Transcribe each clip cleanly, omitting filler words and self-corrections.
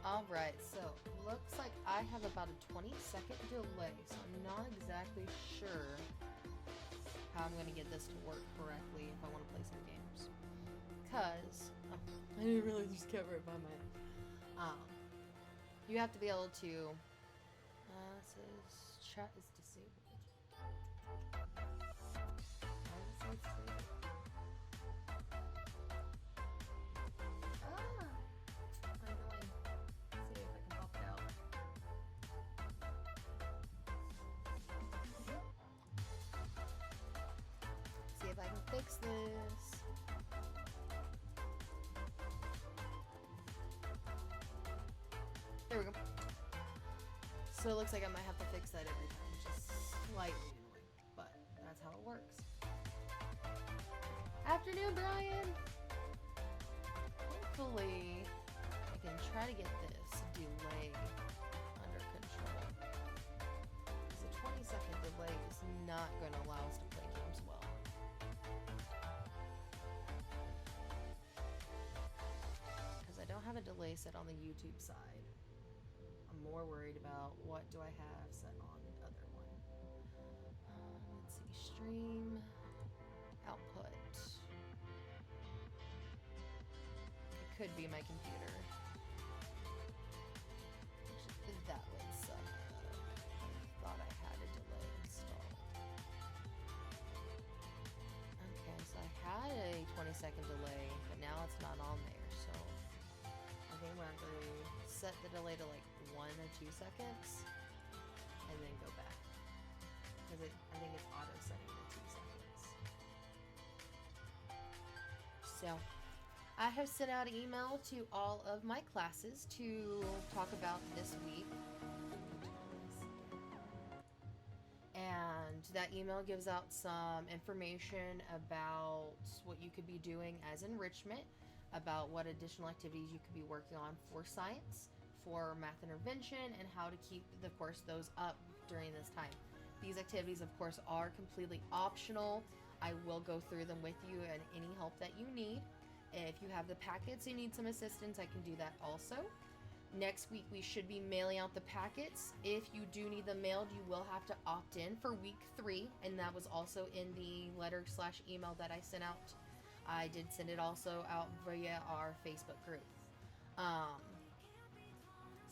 Alright, so looks like I have about a 20-second delay, so I'm not exactly sure how I'm going to get this to work correctly if I want to play some games. Because, I didn't really just get right by my, you have to be able to, it says chat is disabled. Why does it say disabled? See if I can fix this. There we go. So it looks like I might have to fix that every time, which is slightly annoying, but that's how it works. Afternoon, Brian! Hopefully, I can try to get this delay under control. Because a 20-second delay is not going to allow us to play games well. Because I don't have a delay set on the YouTube side. I'm more worried about what do I have set on the other one. Let's see, stream, output. It could be my computer. Actually, that was, I thought I had a delay installed. Okay, so I had a 20-second delay, but now it's not on there, so I think we're going to set the delay to like 1 or 2 seconds and then go back. Because I think it's auto setting to 2 seconds. So I have sent out an email to all of my classes to talk about this week. And that email gives out some information about what you could be doing as enrichment, about what additional activities you could be working on for science, for math intervention, and how to keep, of course, those up during this time. These activities, of course, are completely optional. I will go through them with you and any help that you need. If you have the packets and need some assistance, I can do that also. Next week, we should be mailing out the packets. If you do need them mailed, you will have to opt in for week 3, and that was also in the letter/email that I sent out. I did send it also out via our Facebook group.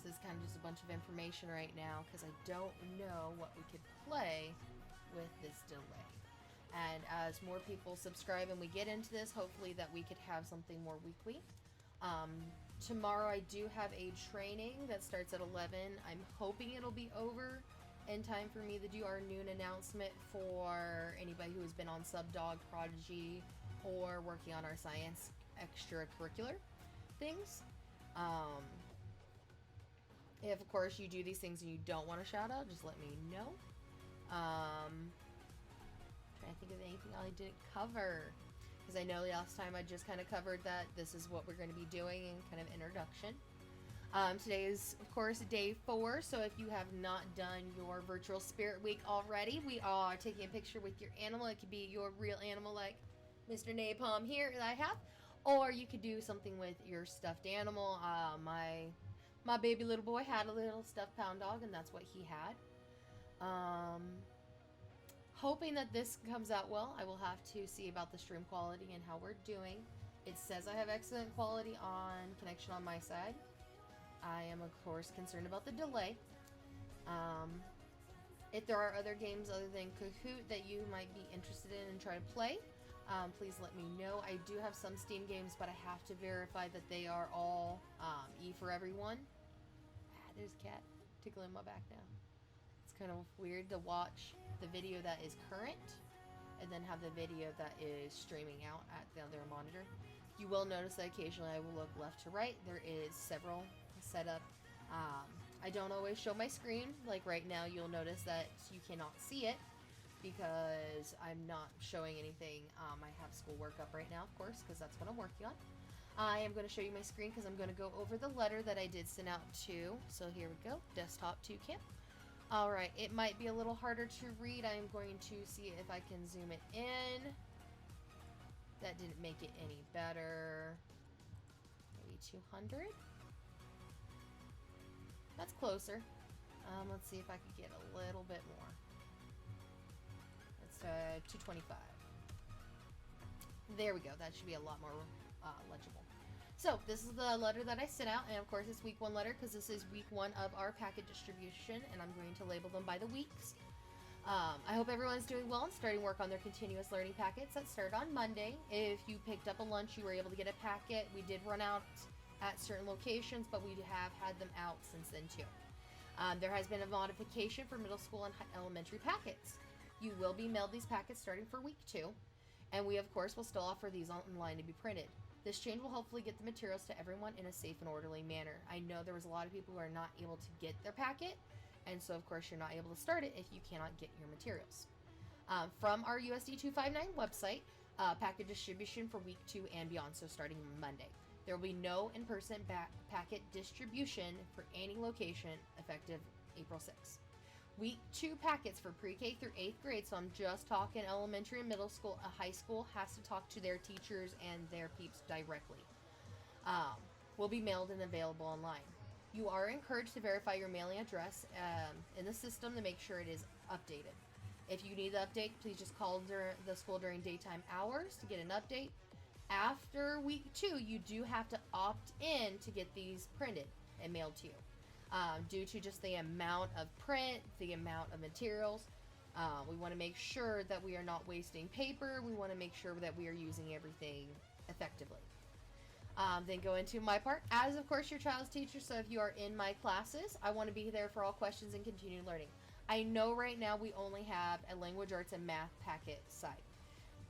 This is kind of just a bunch of information right now because I don't know what we could play with this delay. And as more people subscribe and we get into this, hopefully that we could have something more weekly. Tomorrow I do have a training that starts at 11. I'm hoping it'll be over in time for me to do our noon announcement for anybody who has been on Subdog, Prodigy, or working on our science extracurricular things. If, of course, you do these things and you don't want to shout out, just let me know. Trying to think of anything I didn't cover. Because I know last time I just kind of covered that this is what we're going to be doing in kind of introduction. Today is, of course, day 4, so if you have not done your virtual spirit week already, we are taking a picture with your animal. It could be your real animal like Mr. Napalm here that I have, or you could do something with your stuffed animal. My baby little boy had a little stuffed pound dog, and that's what he had. Hoping that this comes out well. I will have to see about the stream quality and how we're doing. It says I have excellent quality on connection on my side. I am, of course, concerned about the delay. If there are other games other than Kahoot that you might be interested in and try to play, please let me know. I do have some Steam games, but I have to verify that they are all E for everyone. There's a cat tickling my back now. It's kind of weird to watch the video that is current and then have the video that is streaming out at the other monitor. You will notice that occasionally I will look left to right. There is several set up. I don't always show my screen. Like right now, you'll notice that you cannot see it because I'm not showing anything. I have schoolwork up right now, of course, because that's what I'm working on. I am going to show you my screen because I'm going to go over the letter that I did send out to. So here we go, desktop to camp. Alright, it might be a little harder to read. I'm going to see if I can zoom it in. That didn't make it any better. Maybe 200? That's closer. Let's see if I could get a little bit more. It's 225. There we go. That should be a lot more legible. So this is the letter that I sent out, and of course it's week 1 letter because this is week 1 of our packet distribution, and I'm going to label them by the weeks. I hope everyone's doing well and starting work on their continuous learning packets that started on Monday. If you picked up a lunch, you were able to get a packet. We did run out at certain locations, but we have had them out since then too. There has been a modification for middle school and elementary packets. You will be mailed these packets starting for week 2, and we of course will still offer these online to be printed. This change will hopefully get the materials to everyone in a safe and orderly manner. I know there was a lot of people who are not able to get their packet, and so of course you're not able to start it if you cannot get your materials. From our USD 259 website, packet distribution for week 2 and beyond, so starting Monday. There will be no in-person packet distribution for any location effective April 6th. Week 2 packets for pre-K through 8th grade, so I'm just talking elementary and middle school. A high school has to talk to their teachers and their peeps directly. Will be mailed and available online. You are encouraged to verify your mailing address in the system to make sure it is updated. If you need the update, please just call the school during daytime hours to get an update. After week 2, you do have to opt in to get these printed and mailed to you. Due to just the amount of print, the amount of materials, we want to make sure that we are not wasting paper. We want to make sure that we are using everything effectively. Then go into my part. As of course your child's teacher, so if you are in my classes, I want to be there for all questions and continued learning. I know right now we only have a language arts and math packet side.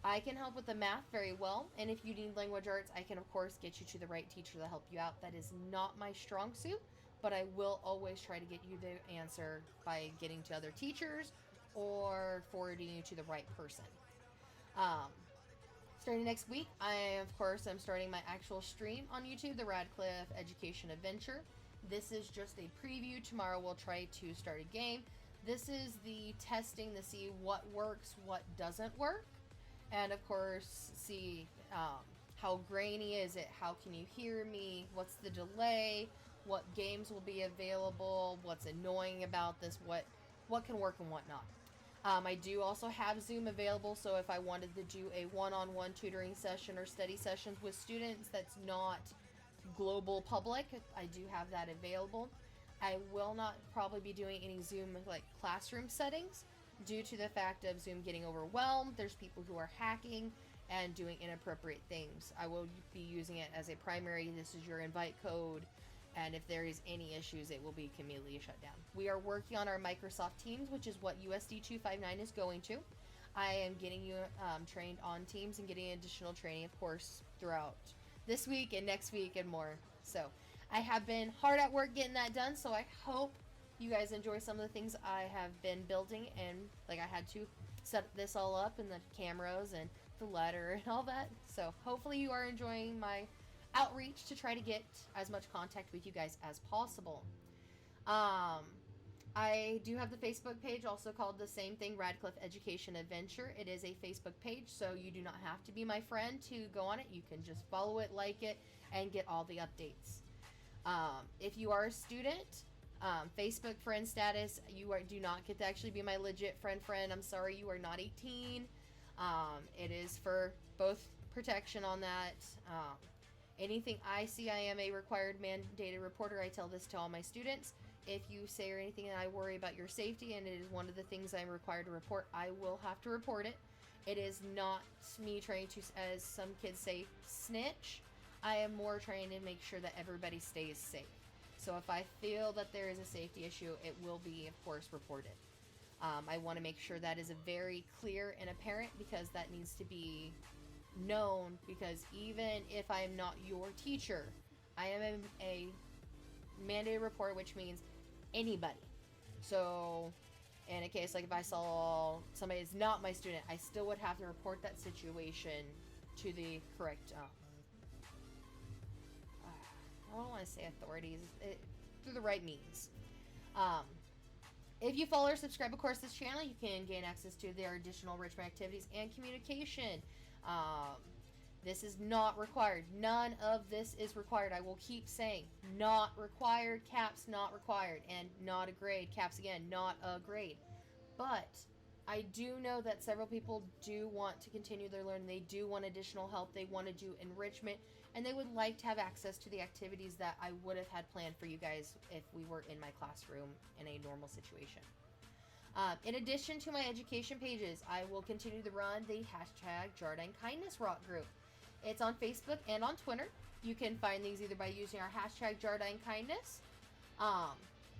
I can help with the math very well, and if you need language arts, I can of course get you to the right teacher to help you out. That is not my strong suit, but I will always try to get you the answer by getting to other teachers or forwarding you to the right person. Starting next week, I of course am starting my actual stream on YouTube, the Radcliffe Education Adventure. This is just a preview. Tomorrow we'll try to start a game. This is the testing to see what works, what doesn't work, and of course see how grainy is it, how can you hear me, what's the delay, what games will be available, what's annoying about this, what can work and what not. I do also have Zoom available, so if I wanted to do a one-on-one tutoring session or study sessions with students that's not global public, I do have that available. I will not probably be doing any Zoom like classroom settings due to the fact of Zoom getting overwhelmed. There's people who are hacking and doing inappropriate things. I will be using it as a primary, this is your invite code, and if there is any issues, it will be immediately shut down. We are working on our Microsoft Teams, which is what USD 259 is going to. I am getting you trained on Teams and getting additional training, of course, throughout this week and next week and more. So I have been hard at work getting that done, so I hope you guys enjoy some of the things I have been building, and like I had to set this all up and the cameras and the letter and all that. So hopefully you are enjoying my outreach to try to get as much contact with you guys as possible. I do have the Facebook page, also called the same thing, Radcliffe Education Adventure. It is a Facebook page, so you do not have to be my friend to go on it. You can just follow it, like it, and get all the updates. If you are a student, Facebook friend status, do not get to actually be my legit friend. I'm sorry, you are not 18. It is for both protection on that. Anything I see, I am a required mandated reporter. I tell this to all my students. If you say or anything and I worry about your safety and it is one of the things I'm required to report, I will have to report it. It is not me trying to, as some kids say, snitch. I am more trying to make sure that everybody stays safe. So if I feel that there is a safety issue, it will be, of course, reported. I want to make sure that is a very clear and apparent, because that needs to be known, because even if I am not your teacher, I am a mandated reporter, which means anybody. So in a case like if I saw somebody is not my student, I still would have to report that situation to the correct I don't want to say authorities, through the right means. If you follow or subscribe, of course, this channel, you can gain access to their additional enrichment activities and communication. This is not required. None of this is required. I will keep saying not required, caps not required, and not a grade. Caps again, not a grade. But I do know that several people do want to continue their learning. They do want additional help. They want to do enrichment, and they would like to have access to the activities that I would have had planned for you guys if we were in my classroom in a normal situation. In addition to my education pages, I will continue to run the hashtag Jardine Kindness Rock group. It's on Facebook and on Twitter. You can find these either by using our hashtag Jardine Kindness.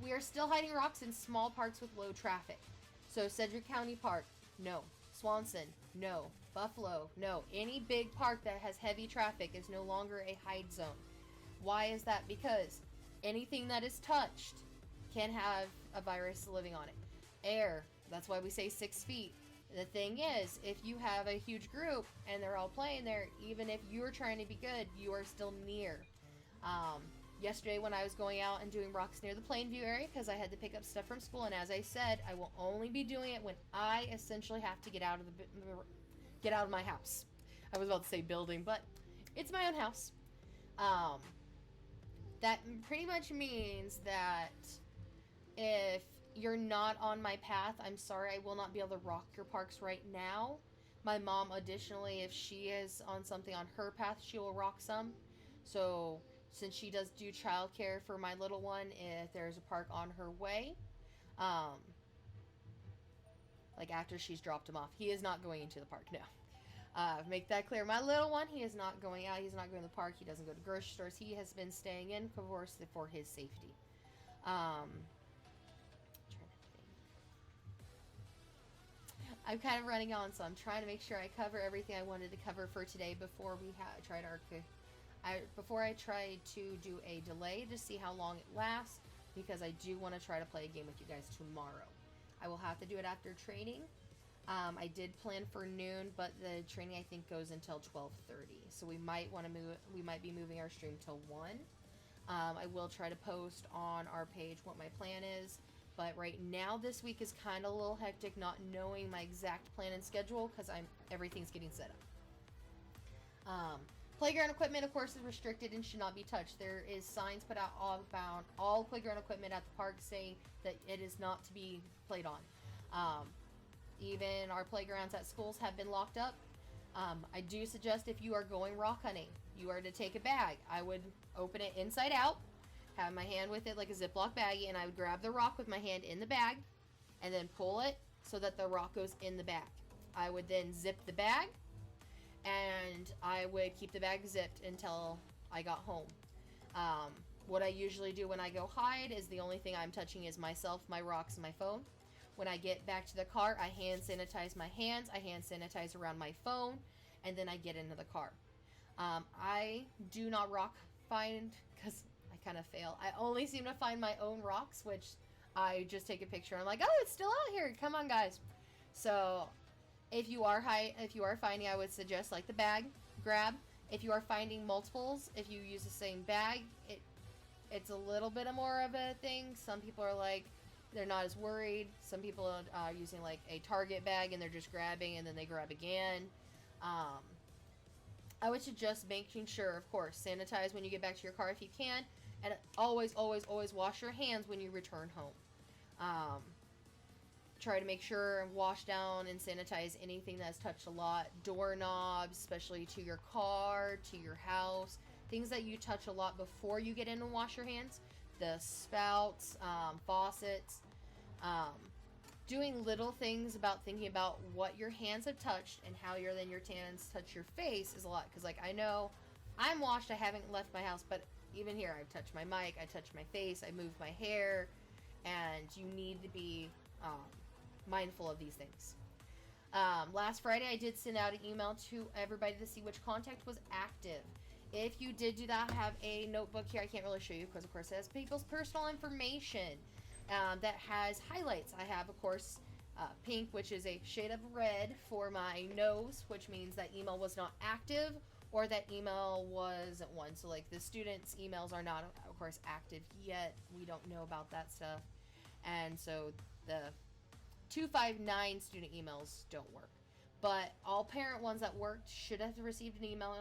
We are still hiding rocks in small parks with low traffic. So Sedgwick County Park, no. Swanson, no. Buffalo, no. Any big park that has heavy traffic is no longer a hide zone. Why is that? Because anything that is touched can have a virus living on it. Air, that's why we say 6 feet. The thing is, if you have a huge group and they're all playing there, even if you're trying to be good, you are still near. Yesterday when I was going out and doing rocks near the Plainview area because I had to pick up stuff from school, and as I said, I will only be doing it when I essentially have to get out of my house. I was about to say building, but it's my own house. That pretty much means that if you're not on my path, I'm sorry, I will not be able to rock your parks right now. My mom, additionally, if she is on something on her path, she will rock some. So since she does do childcare for my little one, if there's a park on her way, like after she's dropped him off, he is not going into the park, no. Make that clear. My little one, he is not going out. He's not going to the park. He doesn't go to grocery stores. He has been staying in, of course, for his safety. I'm kind of running on, so I'm trying to make sure I cover everything I wanted to cover for today before we before I try to do a delay to see how long it lasts, because I do want to try to play a game with you guys tomorrow. I will have to do it after training. I did plan for noon, but the training I think goes until 12:30, so we might want to move. We might be moving our stream till 1. I will try to post on our page what my plan is. But right now, this week is kind of a little hectic, not knowing my exact plan and schedule because everything's getting set up. Playground equipment, of course, is restricted and should not be touched. There is signs put out about all playground equipment at the park saying that it is not to be played on. Even our playgrounds at schools have been locked up. I do suggest if you are going rock hunting, you are to take a bag. I would open it inside out, have my hand with it like a Ziploc baggie, and I would grab the rock with my hand in the bag and then pull it so that the rock goes in the bag. I would then zip the bag, and I would keep the bag zipped until I got home. What I usually do when I go hide is the only thing I'm touching is myself, my rocks, and my phone. When I get back to the car, I hand sanitize my hands, I hand sanitize around my phone, and then I get into the car. I do not rock find because I kind of fail. I only seem to find my own rocks, which I just take a picture. I'm like, oh, it's still out here. Come on, guys. So if you are finding, I would suggest like the bag grab. If you are finding multiples, if you use the same bag, it's a little bit more of a thing. Some people are like, they're not as worried. Some people are using like a Target bag and they're just grabbing and then they grab again. I would suggest making sure, of course, sanitize when you get back to your car if you can, and always, always, always wash your hands when you return home. Try to make sure and wash down and sanitize anything that's touched a lot. Doorknobs, especially to your car, to your house, things that you touch a lot before you get in and wash your hands. The spouts, faucets, doing little things about thinking about what your hands have touched and how your hands touch your face is a lot. Because, like, I know I'm washed, I haven't left my house, but even here, I've touched my mic, I touched my face, I moved my hair, and you need to be mindful of these things. Last Friday, I did send out an email to everybody to see which contact was active. If you did do that, I have a notebook here. I can't really show you because, of course, it has people's personal information. That has highlights. I have, of course, pink, which is a shade of red for my nose, which means that email was not active or that email wasn't one. So, like, the students' emails are not, of course, active yet. We don't know about that stuff. And so the 259 student emails don't work. But all parent ones that worked should have received an email.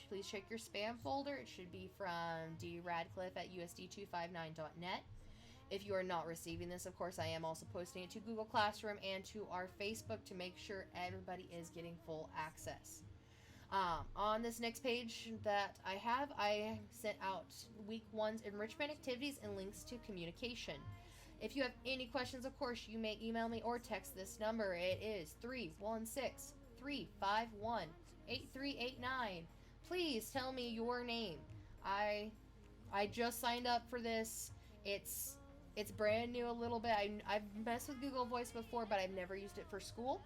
Please check your spam folder. It should be from Radcliffe at usd259.net. If you are not receiving this, of course, I am also posting it to Google Classroom and to our Facebook to make sure everybody is getting full access. On this next page that I sent out week 1's enrichment activities and links to communication. If you have any questions, of course, you may email me or text this number. It is 316-351-8389. Please tell me your name. I just signed up for this. It's brand new a little bit. I've messed with Google Voice before, but I've never used it for school.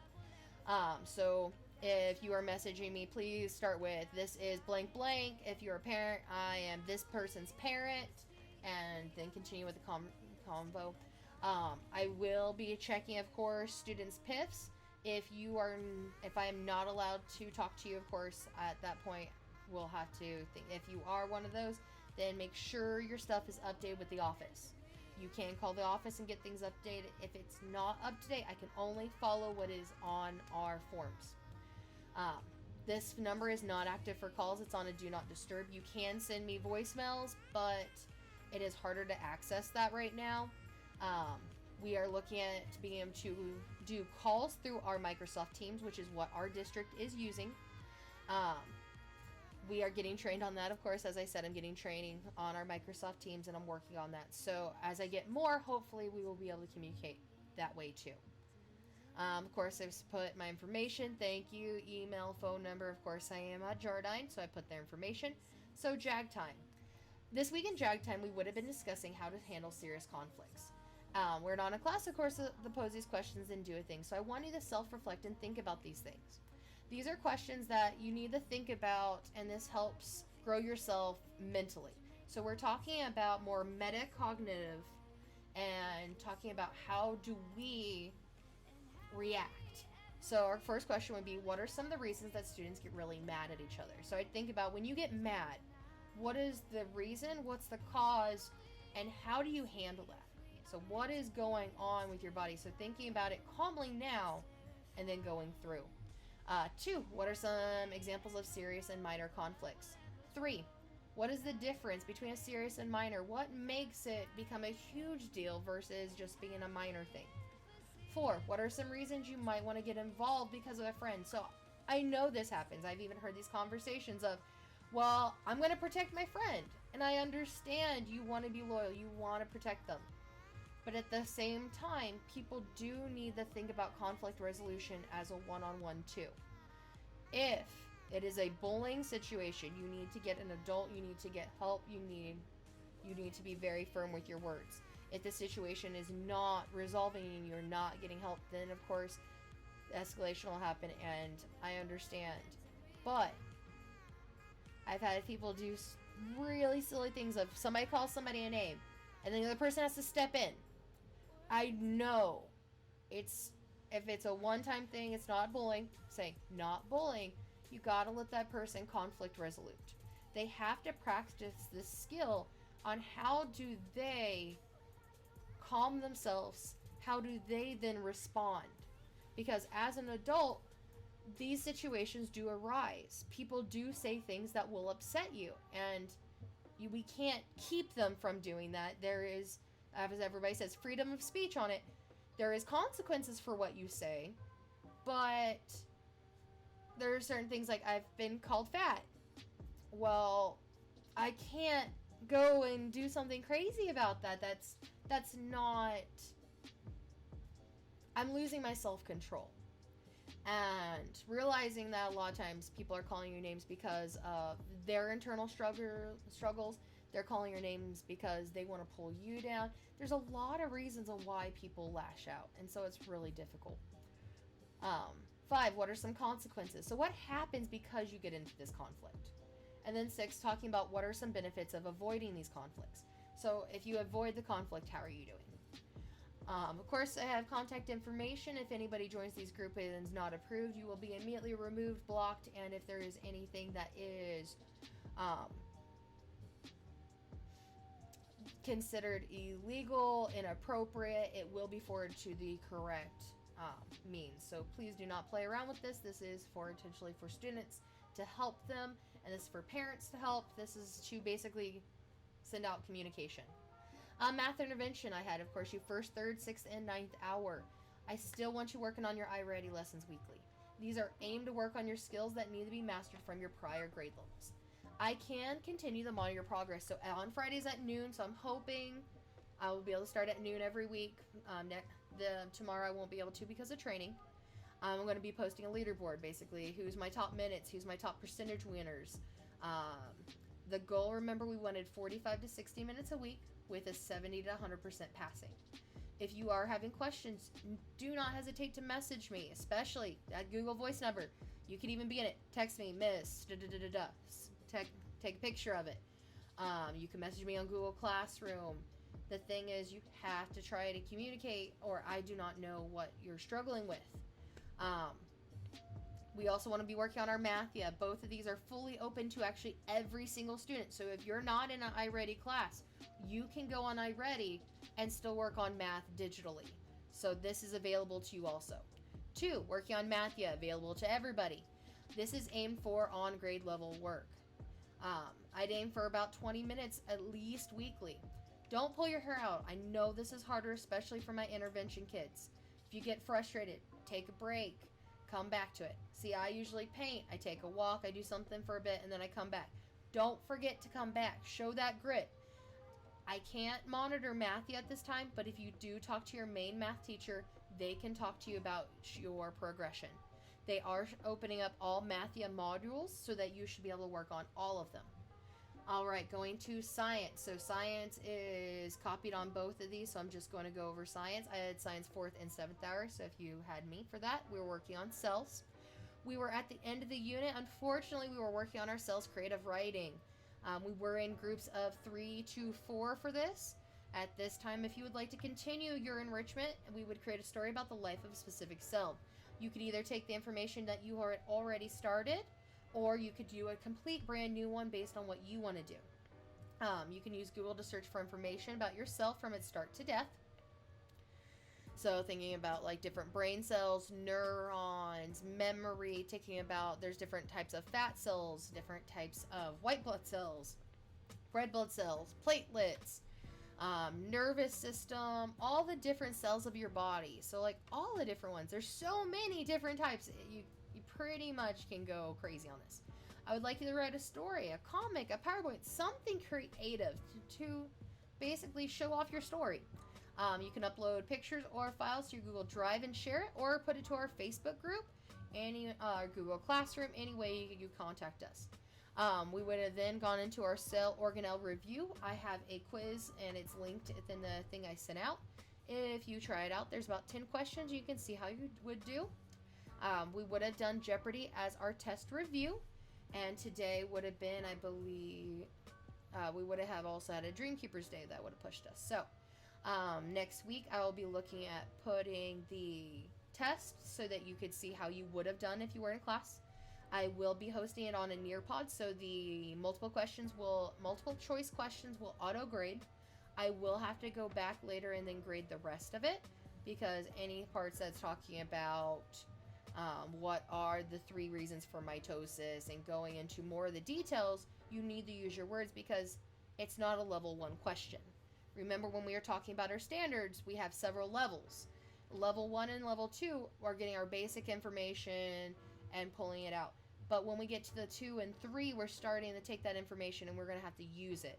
So if you are messaging me, please start with, this is blank blank. If you're a parent, I am this person's parent, and then continue with the convo. I will be checking, of course, students' PIFs. If I am not allowed to talk to you, of course, at that point, we'll have to think. If you are one of those, then make sure your stuff is updated with the office. You can call the office and get things updated. If it's not up to date, I can only follow what is on our forms. This number is not active for calls. It's on a do not disturb. You can send me voicemails, but it is harder to access that right now. We are looking at being able to do calls through our Microsoft Teams, which is what our district is using. We are getting trained on that, of course. As I said, I'm getting training on our Microsoft Teams, and I'm working on that. So as I get more, hopefully we will be able to communicate that way too. Of course, I've put my information. Thank you. Email, phone number. Of course, I am at Jardine, so I put their information. So JAG time. This week in JAG time, we would have been discussing how to handle serious conflicts. We're not in a class, of course, that pose these questions and do a thing. So I want you to self-reflect and think about these things. These are questions that you need to think about, and this helps grow yourself mentally. So we're talking about more metacognitive and talking about how do we react. So our first question would be, what are some of the reasons that students get really mad at each other? So I'd think about, when you get mad, what is the reason, what's the cause, and how do you handle that? So what is going on with your body? So thinking about it calmly now and then going through. 2, what are some examples of serious and minor conflicts? 3, what is the difference between a serious and minor? What makes it become a huge deal versus just being a minor thing? 4, what are some reasons you might want to get involved because of a friend? So I know this happens. I've even heard these conversations of, well, I'm going to protect my friend. And I understand you want to be loyal. You want to protect them. But at the same time, people do need to think about conflict resolution as a one-on-one too. If it is a bullying situation, you need to get an adult, you need to get help, you need to be very firm with your words. If the situation is not resolving and you're not getting help, then of course escalation will happen, and I understand. But I've had people do really silly things of somebody calls somebody a name and then the other person has to step in. I know if it's a one-time thing, it's not bullying. Saying not bullying, you gotta let that person conflict resolute. They have to practice this skill on how do they calm themselves, how do they then respond. Because as an adult, these situations do arise. People do say things that will upset you, and we can't keep them from doing that. There is, as everybody says, freedom of speech on it. There is consequences for what you say, but there are certain things like I've been called fat. Well, I can't go and do something crazy about that. That's not... I'm losing my self-control. And realizing that a lot of times people are calling you names because of their internal struggles. They're calling your names because they want to pull you down. There's a lot of reasons on why people lash out, and so it's really difficult. 5, what are some consequences? So what happens because you get into this conflict? And then 6, talking about what are some benefits of avoiding these conflicts. So if you avoid the conflict, how are you doing? Of course, I have contact information. If anybody joins these groups and is not approved, you will be immediately removed, blocked, and if there is anything that is considered illegal, inappropriate, it will be forwarded to the correct means. So please do not play around with this. This is for intentionally for students to help them, and this is for parents to help. This is to basically send out communication. Math intervention, I had, of course, you first, third, sixth, and ninth hour. I still want you working on your iReady lessons weekly. These are aimed to work on your skills that need to be mastered from your prior grade levels. I can continue to monitor your progress. So on Fridays at noon, so I'm hoping I will be able to start at noon every week. Tomorrow I won't be able to because of training. I'm going to be posting a leaderboard, basically. Who's my top minutes? Who's my top percentage winners? The goal, remember, we wanted 45 to 60 minutes a week with a 70 to 100% passing. If you are having questions, do not hesitate to message me, especially at Google Voice number. You can even be in it. Text me, miss, da-da-da-da-da. Take a picture of it. You can message me on Google Classroom. The thing is, you have to try to communicate, or I do not know what you're struggling with. We also want to be working on our math. Yeah, both of these are fully open to actually every single student. So if you're not in an iReady class, you can go on iReady and still work on math digitally. So this is available to you also. 2, working on math, yeah, available to everybody. This is aimed for on grade level work. I'd aim for about 20 minutes at least weekly. Don't pull your hair out. I know this is harder, especially for my intervention kids. If you get frustrated, take a break. Come back to it. See, I usually paint. I take a walk. I do something for a bit, and then I come back. Don't forget to come back. Show that grit. I can't monitor math yet this time, but if you do talk to your main math teacher, they can talk to you about your progression. They are opening up all Mathia modules so that you should be able to work on all of them. All right, going to science. So science is copied on both of these, so I'm just going to go over science. I had science 4th and 7th hour, so if you had me for that, we were working on cells. We were at the end of the unit. Unfortunately, we were working on our cells creative writing. We were in groups of 3 to 4 for this. At this time, if you would like to continue your enrichment, we would create a story about the life of a specific cell. You could either take the information that you had already started, or you could do a complete brand new one based on what you want to do. You can use Google to search for information about yourself from its start to death. So thinking about like different brain cells, neurons, memory, thinking about there's different types of fat cells, different types of white blood cells, red blood cells, platelets, nervous system, all the different cells of your body. So like all the different ones. There's so many different types. You pretty much can go crazy on this. I would like you to write a story, a comic, a PowerPoint, something creative to basically show off your story. You can upload pictures or files to your Google Drive and share it, or put it to our Facebook group, Google Classroom, any way you contact us. We would have then gone into our cell organelle review. I have a quiz, and it's linked within the thing I sent out. If you try it out, there's about 10 questions. You can see how you would do. We would have done Jeopardy as our test review, and today would have been, I believe, we would have also had a Dreamkeepers Day that would have pushed us. So next week I will be looking at putting the test so that you could see how you would have done if you were in class. I will be hosting it on a Nearpod, so the multiple choice questions will auto grade. I will have to go back later and then grade the rest of it, because any parts that's talking about what are the 3 reasons for mitosis and going into more of the details, you need to use your words because it's not a level 1 question. Remember when we were talking about our standards, we have several levels. Level 1 and level 2 are getting our basic information and pulling it out. But when we get to the 2 and 3, we're starting to take that information and we're going to have to use it.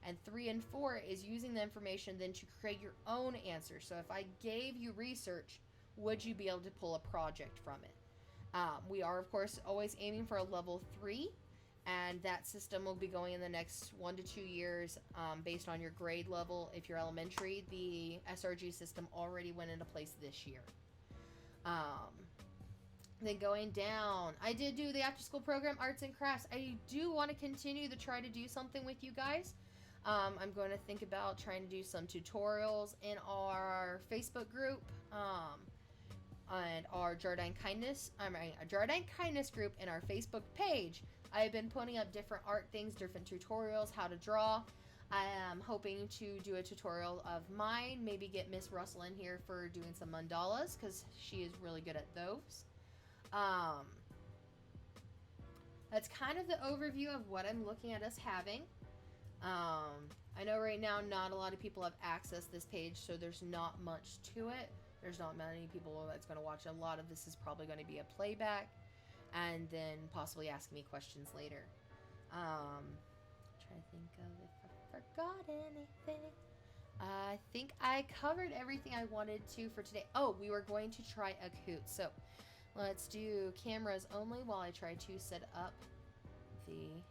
And 3 and 4 is using the information then to create your own answer. So if I gave you research, would you be able to pull a project from it? We are, of course, always aiming for a level 3. And that system will be going in the next 1 to 2 years based on your grade level. If you're elementary, the SRG system already went into place this year. Then going down, I did do the after school program, arts and crafts. I do want to continue to try to do something with you guys. I'm going to think about trying to do some tutorials in our Facebook group and our Jardine Kindness group in our Facebook page. I've been putting up different art things, different tutorials, how to draw. I am hoping to do a tutorial of mine, maybe get Miss Russell in here for doing some mandalas, because she is really good at those. That's kind of the overview of what I'm looking at us having. I know right now not a lot of people have accessed this page, so there's not much to it. There's not many people that's going to watch. A lot of this is probably going to be a playback, and then possibly asking me questions later. Trying to think of if I forgot anything. I think I covered everything I wanted to for today. Oh, we were going to try a Kahoot. So let's do cameras only while I try to set up the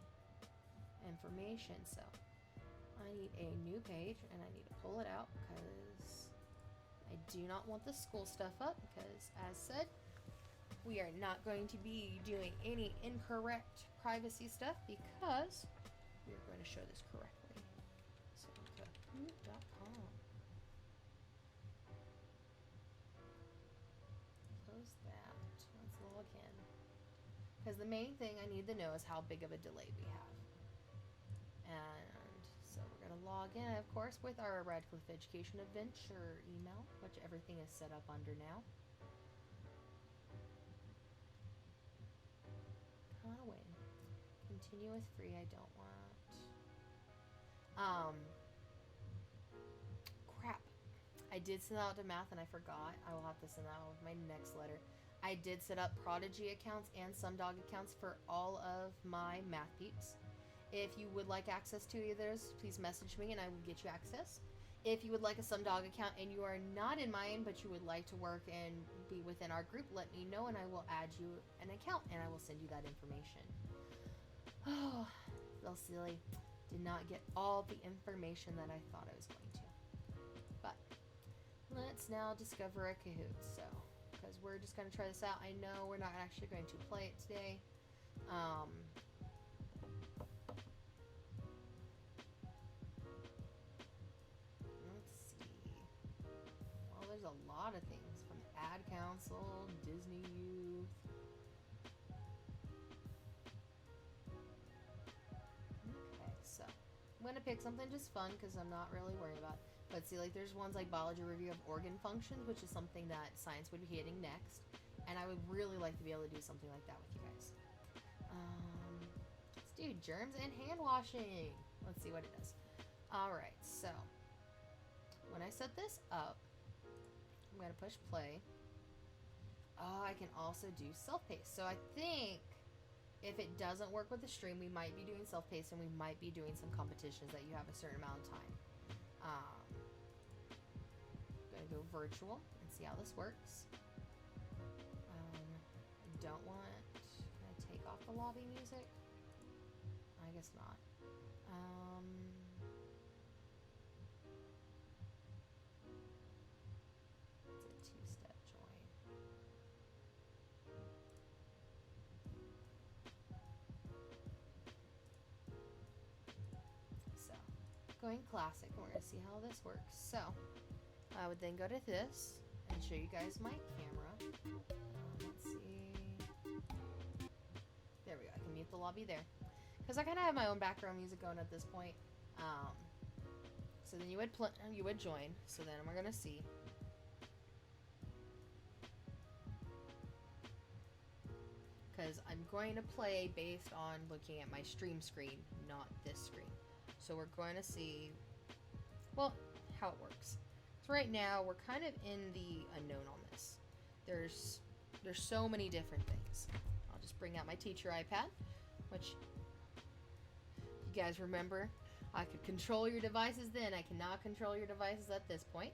information. So I need a new page, and I need to pull it out because I do not want the school stuff up, because as said, we are not going to be doing any incorrect privacy stuff because we are going to show this correctly. So kahoot.com. Close that. Let's log in. Because the main thing I need to know is how big of a delay we have. And so we're going to log in, of course, with our Radcliffe Education Adventure email, which everything is set up under now. Kind of win. Continue with free, I don't want. Crap. I did send out to math and I forgot. I will have to send that out with my next letter. I did set up Prodigy accounts and Sumdog accounts for all of my math peeps. If you would like access to either of those, please message me and I will get you access. If you would like a Sumdog account and you are not in mine, but you would like to work and be within our group, let me know and I will add you an account and I will send you that information. Oh, feel silly. Did not get all the information that I thought I was going to. But let's now discover a Kahoot. So, because we're just going to try this out. I know we're not actually going to play it today. Let's see. Well, there's a lot of things from Ad Council, Disney Youth. Okay, so I'm going to pick something just fun because I'm not really worried about it. But see, like, there's ones like Biology Review of Organ Functions, which is something that science would be hitting next. And I would really like to be able to do something like that with you guys. Let's do germs and hand washing. Let's see what it does. Alright, so when I set this up, I'm going to push play. Oh, I can also do self-paced. So I think if it doesn't work with the stream, we might be doing self-paced and we might be doing some competitions that you have a certain amount of time. I'm going to go virtual and see how this works. I don't want... Can I take off the lobby music? I guess not. It's a two-step join. So, going classic, and we're going to see how this works. So, I would then go to this and show you guys my camera. Let's see. There we go. I can mute the lobby there. Because I kind of have my own background music going at this point. So then you would join. So then we're going to see. Because I'm going to play based on looking at my stream screen, not this screen. So we're going to see, well, how it works. So right now, we're kind of in the unknown on this. There's so many different things. I'll just bring out my teacher iPad, which you guys remember, I could control your devices then. I cannot control your devices at this point.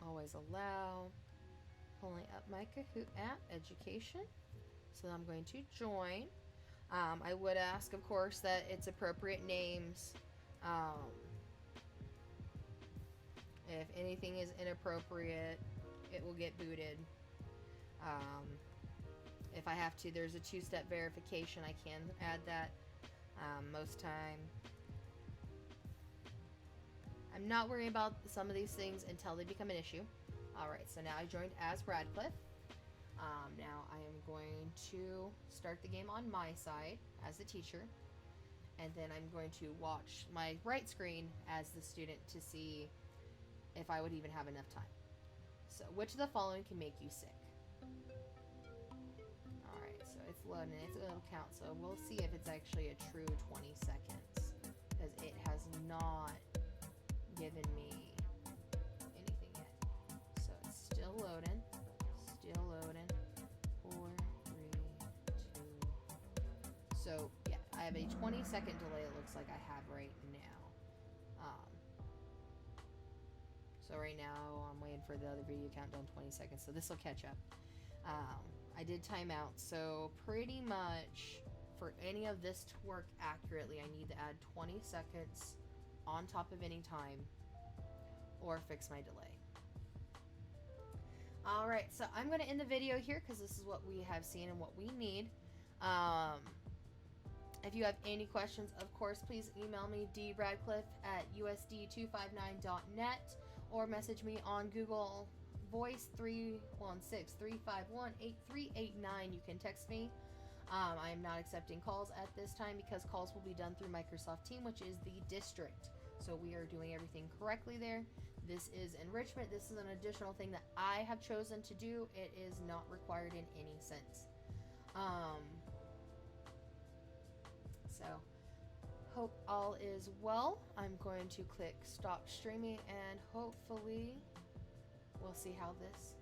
Always allow. Pulling up my Kahoot app, education. So I'm going to join. I would ask, of course, that it's appropriate names. If anything is inappropriate, it will get booted. If I have to, there's a two-step verification. I can add that most time. I'm not worrying about some of these things until they become an issue. Alright, so now I joined as Radcliffe. Now I am going to start the game on my side as the teacher. and then I'm going to watch my right screen as the student to see if I would even have enough time. So, which of the following can make you sick? Alright, so it's loading. It'll count. So we'll see if it's actually a true 20 seconds. Because it has not given me anything yet. So it's still loading. Still loading. 4, 3, 2. So, yeah, I have a 20-second delay, it looks like I have right now. So right now, I'm waiting for the other video countdown 20 seconds, so this will catch up. I did time out, so pretty much for any of this to work accurately, I need to add 20 seconds on top of any time or fix my delay. Alright, so I'm going to end the video here because this is what we have seen and what we need. If you have any questions, of course, please email me, dradcliffe@usd259.net, or message me on Google Voice 316-351-8389. You can text me. I am not accepting calls at this time because calls will be done through Microsoft Teams, which is the district. So we are doing everything correctly there. This is enrichment. This is an additional thing that I have chosen to do. It is not required in any sense. So, hope all is well. I'm going to click stop streaming and hopefully we'll see how this